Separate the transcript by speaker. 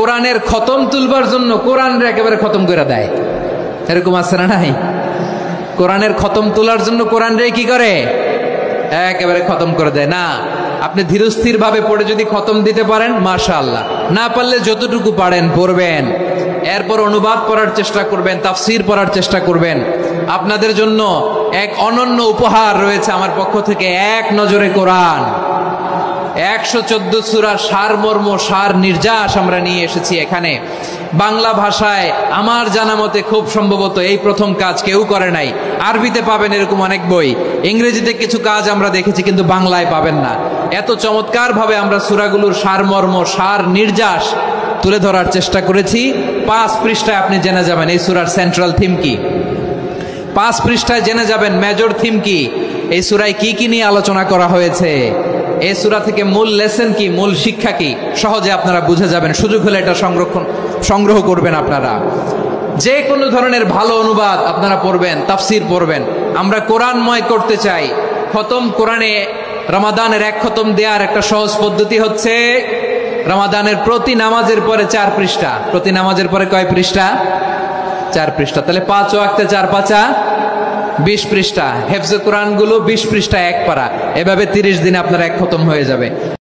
Speaker 1: কোরআনের খতম তুলবার জন্য কোরআনের একেবারে খতম করে দেয়, এরকম আছে না নাই? কোরআনের খতম তোলার জন্য কোরআন রে কি করে, একেবারে খতম করে দেয় না। আপনি ধীরস্থির ভাবে পড়ে যদি খতম দিতে পারেন মাশাআল্লাহ, না পারলে যতটুকু পারেন পড়বেন, এরপর অনুবাদ পড়ার চেষ্টা করবেন, তাফসির পড়ার চেষ্টা করবেন। আপনাদের জন্য এক অনন্য উপহার রয়েছে আমার পক্ষ থেকে, এক নজরে কোরআন 114 সূরা সারমর্ম সার নির্যাস আমরা নিয়ে এসেছি এখানে বাংলা ভাষায়। আমার জানা মতে খুব সম্ভবত এই প্রথম কাজ, কেউ করে নাই। আরবিতে পাবেন এরকম অনেক বই, ইংরেজিতে কিছু কাজ আমরা দেখেছি, কিন্তু বাংলায় পাবেন না। এত চমৎকার ভাবে আমরা সূরাগুলোর সারমর্ম সার নির্যাস তুলে ধরার চেষ্টা করেছি। 5 পৃষ্ঠায় আপনি জেনে যাবেন এই সূরার সেন্ট্রাল থিম কি, 5 পৃষ্ঠায় জেনে যাবেন মেজর থিম কি, এই সূরায় কি কি নিয়ে আলোচনা করা হয়েছে, এই সূরা থেকে মূল লেসন কি, মূল শিক্ষা কি, সহজে আপনারা বুঝে যাবেন। সুযোগ হলে এটা সংগ্রহ করবেন। আপনারা যে কোনো ধরনের ভালো অনুবাদ আপনারা পড়বেন, তাফসির পড়বেন। আমরা কোরআনময় করতে চাই। খতম কোরআনে রমাদানের 1 খতম দেওয়ার একটা সহজ পদ্ধতি হচ্ছে রমাদানের প্রতি নামাজের পরে 4 পৃষ্ঠা। প্রতি নামাজের পরে কয় পৃষ্ঠা? 4 পৃষ্ঠা। তাহলে 5 ওয়াক্তে 4 পাঁচা 20 পৃষ্ঠা। হেফজে কোরআন গুলো 20 পৃষ্ঠা 1 পারা, এভাবে 30 দিনে আপনার 1 খতম হয়ে যাবে।